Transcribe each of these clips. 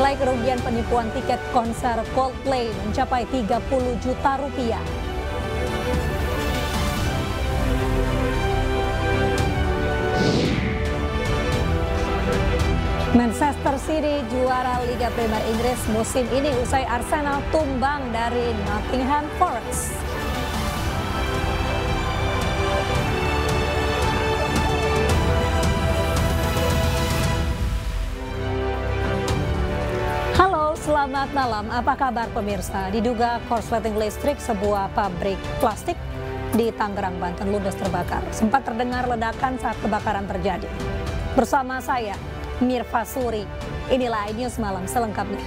Nilai kerugian penipuan tiket konser Coldplay mencapai 30 juta rupiah. Manchester City juara Liga Premier Inggris musim ini usai Arsenal tumbang dari Nottingham Forest. Halo, selamat malam. Apa kabar pemirsa? Diduga korsleting listrik sebuah pabrik plastik di Tangerang, Banten ludes terbakar. Sempat terdengar ledakan saat kebakaran terjadi. Bersama saya, Mirva Suri. Inilah iNews Malam selengkapnya.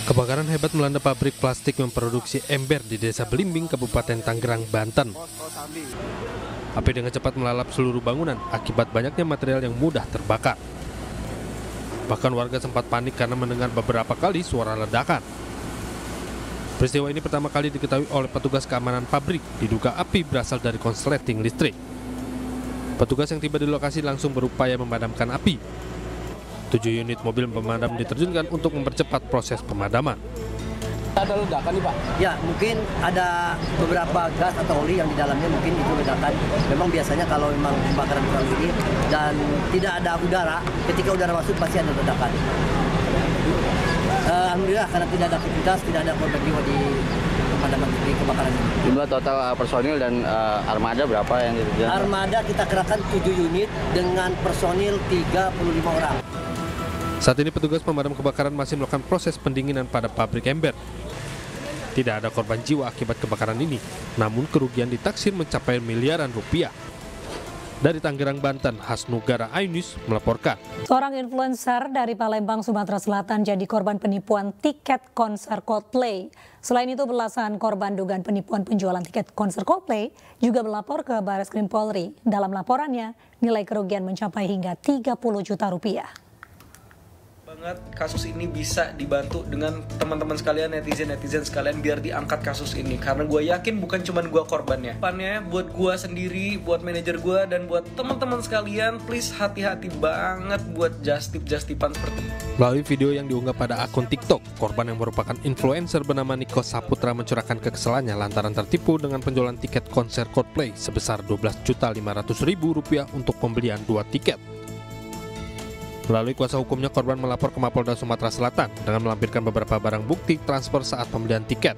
Kebakaran hebat melanda pabrik plastik yang memproduksi ember di Desa Belimbing, Kabupaten Tangerang, Banten. Api dengan cepat melalap seluruh bangunan akibat banyaknya material yang mudah terbakar. Bahkan warga sempat panik karena mendengar beberapa kali suara ledakan. Peristiwa ini pertama kali diketahui oleh petugas keamanan pabrik, diduga api berasal dari konsleting listrik. Petugas yang tiba di lokasi langsung berupaya memadamkan api. 7 unit mobil pemadam diterjunkan untuk mempercepat proses pemadaman. Ada ledakan nih Pak? Ya, mungkin ada beberapa gas atau oli yang di dalamnya mungkin itu ledakan. Memang biasanya kalau memang kebakaran seperti ini dan tidak ada udara, ketika udara masuk pasti ada ledakan. Alhamdulillah karena tidak ada aktivitas, tidak ada korban jiwa di pemadaman di kebakaran ini. Jumlah total personil dan armada berapa yang diterjunkan? Armada kita kerahkan 7 unit dengan personil 35 orang. Saat ini petugas pemadam kebakaran masih melakukan proses pendinginan pada pabrik ember. Tidak ada korban jiwa akibat kebakaran ini, namun kerugian ditaksir mencapai miliaran rupiah. Dari Tangerang, Banten, Hasnugara iNews melaporkan. Seorang influencer dari Palembang, Sumatera Selatan jadi korban penipuan tiket konser Coldplay. Selain itu, belasan korban dugaan penipuan penjualan tiket konser Coldplay juga melapor ke Bareskrim Polri. Dalam laporannya, nilai kerugian mencapai hingga 30 juta rupiah. Banget kasus ini bisa dibantu dengan teman-teman sekalian, netizen sekalian, biar diangkat kasus ini, karena gue yakin bukan cuma gue korbannya. Depannya buat gue sendiri, buat manajer gue, dan buat teman-teman sekalian, please hati-hati banget buat just-tip-pan seperti ini. Melalui video yang diunggah pada akun TikTok, korban yang merupakan influencer bernama Niko Saputra mencurahkan kekesalannya lantaran tertipu dengan penjualan tiket konser Coldplay sebesar Rp12.500.000 untuk pembelian 2 tiket. Melalui kuasa hukumnya, korban melapor ke Mapolda Sumatera Selatan dengan melampirkan beberapa barang bukti transfer saat pembelian tiket,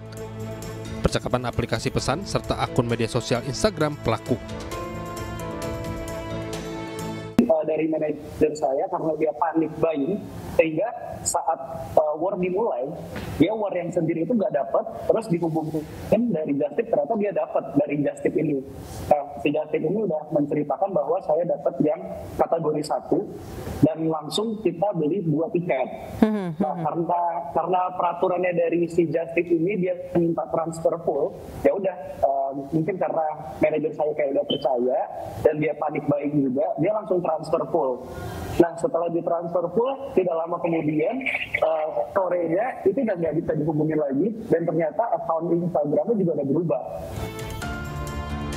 percakapan aplikasi pesan, serta akun media sosial Instagram pelaku. Dari manajer saya karena dia panik buying, sehingga saat war dimulai, dia war yang sendiri itu nggak dapat, terus dihubungkan dari Justip, ternyata dia dapat dari Justip ini. Si Justip ini udah menceritakan bahwa saya dapat yang kategori 1 dan langsung kita beli 2 tiket. Nah, karena peraturannya dari si Justip ini dia minta transfer full, ya udah mungkin karena manajer saya kayak udah percaya dan dia panik buying juga, dia langsung transfer full. Nah, setelah ditransfer full, tidak lama kemudian sorenya itu udah nggak bisa dihubungi lagi, dan ternyata akun Instagramnya juga udah berubah.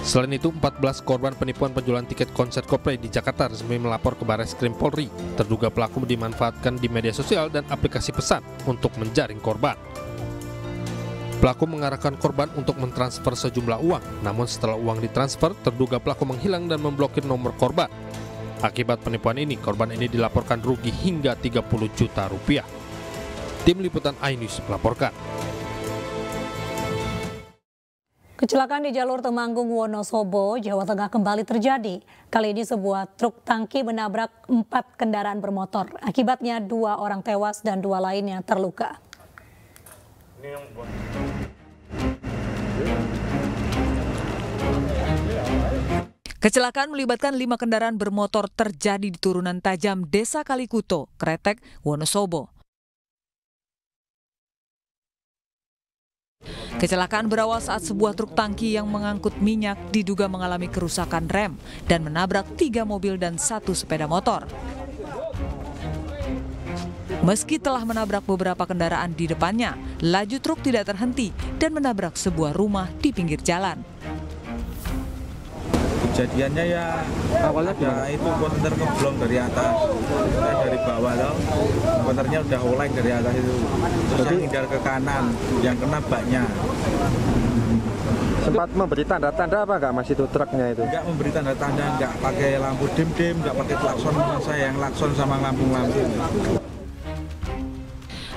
Selain itu, 14 korban penipuan penjualan tiket konser Coldplay di Jakarta resmi melapor ke Bareskrim Polri. Terduga pelaku dimanfaatkan di media sosial dan aplikasi pesan untuk menjaring korban. Pelaku mengarahkan korban untuk mentransfer sejumlah uang, namun setelah uang ditransfer, terduga pelaku menghilang dan memblokir nomor korban. Akibat penipuan ini, korban ini dilaporkan rugi hingga 30 juta rupiah. Tim Liputan iNews melaporkan. Kecelakaan di jalur Temanggung, Wonosobo, Jawa Tengah kembali terjadi. Kali ini sebuah truk tangki menabrak 4 kendaraan bermotor. Akibatnya 2 orang tewas dan 2 lainnya terluka. Kecelakaan melibatkan 5 kendaraan bermotor terjadi di turunan tajam Desa Kalikuto, Kretek, Wonosobo. Kecelakaan berawal saat sebuah truk tangki yang mengangkut minyak diduga mengalami kerusakan rem dan menabrak 3 mobil dan 1 sepeda motor. Meski telah menabrak beberapa kendaraan di depannya, laju truk tidak terhenti dan menabrak sebuah rumah di pinggir jalan. Kejadiannya ya awalnya itu kontainer ngeblong dari atas, dari bawah loh, kontainernya udah oleng dari atas itu, terus yang hindar ke kanan, yang kena baknya. Sempat memberi tanda-tanda apa nggak Mas itu truknya itu? Nggak memberi tanda-tanda, nggak pakai lampu dim-dim, nggak pakai klakson, saya yang klakson sama lampu-lampu.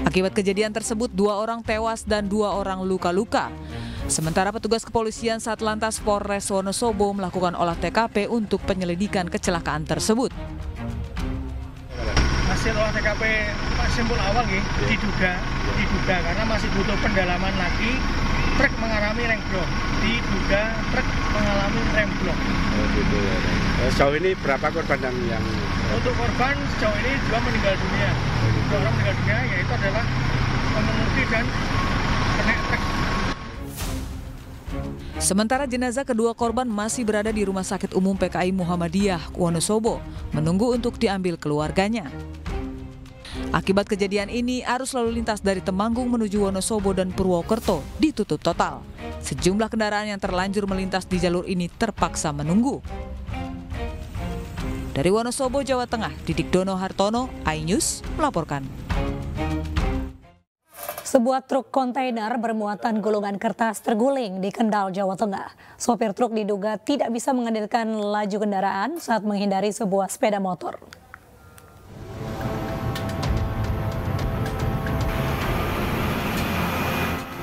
Akibat kejadian tersebut 2 orang tewas dan 2 orang luka-luka. Sementara petugas kepolisian Satlantas Polres Wonosobo melakukan olah TKP untuk penyelidikan kecelakaan tersebut. Hasil olah TKP simpul awal diduga karena masih butuh pendalaman lagi, truk mengalami remblong. Diduga truk mengalami remblong. Oh gitu ya. Sejauh ini berapa korban yang Untuk korban sejauh ini 2 meninggal dunia. 2 orang meninggal dunia yaitu adalah pengemudi dan kenek truk. Sementara jenazah kedua korban masih berada di Rumah Sakit Umum PKI Muhammadiyah Wonosobo, menunggu untuk diambil keluarganya. Akibat kejadian ini, arus lalu lintas dari Temanggung menuju Wonosobo dan Purwokerto ditutup total. Sejumlah kendaraan yang terlanjur melintas di jalur ini terpaksa menunggu. Dari Wonosobo, Jawa Tengah, Didik Dono Hartono, iNews melaporkan. Sebuah truk kontainer bermuatan gulungan kertas terguling di Kendal, Jawa Tengah. Sopir truk diduga tidak bisa mengendalikan laju kendaraan saat menghindari sebuah sepeda motor.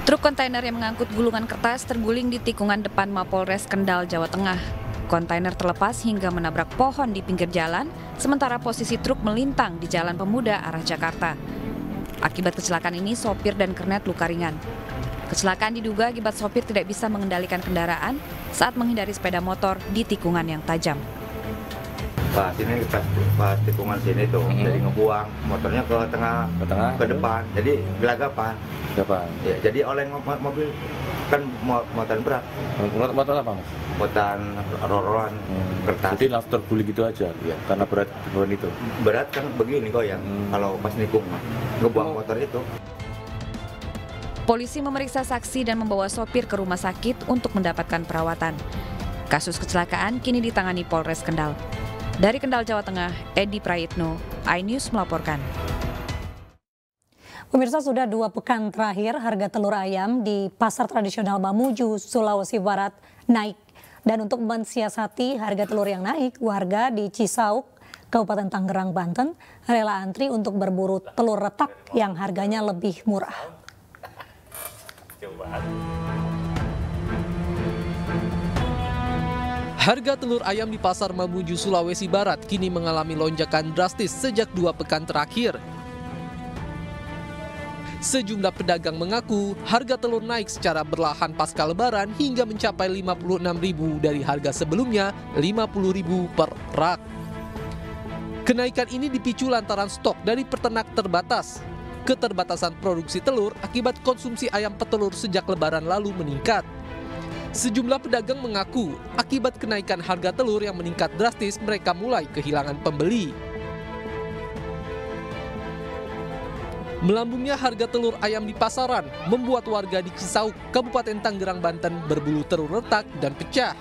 Truk kontainer yang mengangkut gulungan kertas terguling di tikungan depan Mapolres Kendal, Jawa Tengah. Kontainer terlepas hingga menabrak pohon di pinggir jalan, sementara posisi truk melintang di Jalan Pemuda arah Jakarta. Akibat kecelakaan ini, sopir dan kernet luka ringan. Kecelakaan diduga akibat sopir tidak bisa mengendalikan kendaraan saat menghindari sepeda motor di tikungan yang tajam. Pas tikungan sini tuh, jadi ngebuang motornya ke tengah, ke depan, jadi gelagapan. Ya, jadi oleh mobil kan muatan berat. Muatan apa Mas? Muatan roroan kertas. Jadi langsung terguling gitu aja, ya, karena berat itu. Berat kan begini goyang, kalau pas nikung ngebuang motor itu. Polisi memeriksa saksi dan membawa sopir ke rumah sakit untuk mendapatkan perawatan. Kasus kecelakaan kini ditangani Polres Kendal. Dari Kendal, Jawa Tengah, Edi Prayitno, iNews melaporkan. Pemirsa, sudah 2 pekan terakhir harga telur ayam di pasar tradisional Mamuju, Sulawesi Barat naik. Dan untuk mensiasati harga telur yang naik, warga di Cisauk, Kabupaten Tangerang, Banten, rela antri untuk berburu telur retak yang harganya lebih murah. Harga telur ayam di Pasar Mamuju, Sulawesi Barat kini mengalami lonjakan drastis sejak 2 pekan terakhir. Sejumlah pedagang mengaku harga telur naik secara berlahan pasca Lebaran hingga mencapai Rp56.000 dari harga sebelumnya Rp50.000 per rak. Kenaikan ini dipicu lantaran stok dari peternak terbatas. Keterbatasan produksi telur akibat konsumsi ayam petelur sejak Lebaran lalu meningkat. Sejumlah pedagang mengaku akibat kenaikan harga telur yang meningkat drastis mereka mulai kehilangan pembeli. Melambungnya harga telur ayam di pasaran membuat warga di Cisauk, Kabupaten Tangerang, Banten berburu telur retak dan pecah.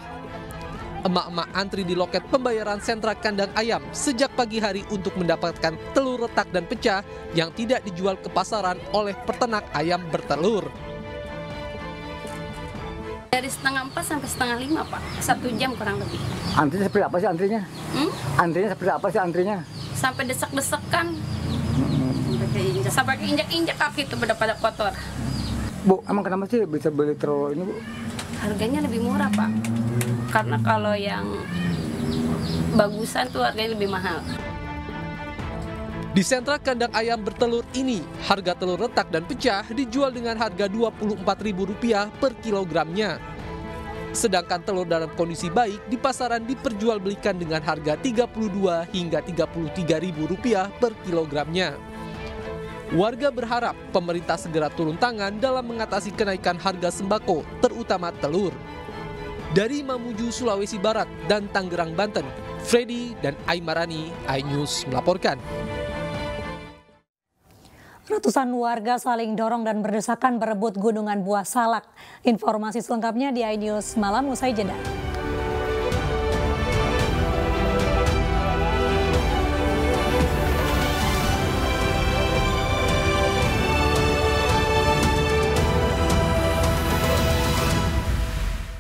Emak-emak antri di loket pembayaran sentra kandang ayam sejak pagi hari untuk mendapatkan telur retak dan pecah yang tidak dijual ke pasaran oleh peternak ayam bertelur. Dari setengah 4 sampai setengah 5, Pak. 1 jam kurang lebih. Antrinya seperti apa sih antrinya? Antrinya seperti apa sih antrinya? Sampai desek-desekan. Sampai keinjak-injak kaki itu pada kotor. Bu, emang kenapa sih bisa beli telur ini, Bu? Harganya lebih murah, Pak. Karena kalau yang bagusan tuh harganya lebih mahal. Di sentra kandang ayam bertelur ini, harga telur retak dan pecah dijual dengan harga Rp24.000 per kilogramnya. Sedangkan telur dalam kondisi baik di pasaran diperjualbelikan dengan harga Rp32 hingga Rp33.000 per kilogramnya. Warga berharap pemerintah segera turun tangan dalam mengatasi kenaikan harga sembako, terutama telur. Dari Mamuju, Sulawesi Barat dan Tangerang, Banten, Freddy dan Aimarani, iNews melaporkan. Ratusan warga saling dorong dan berdesakan berebut gunungan buah salak. Informasi selengkapnya di iNews Malam usai jeda.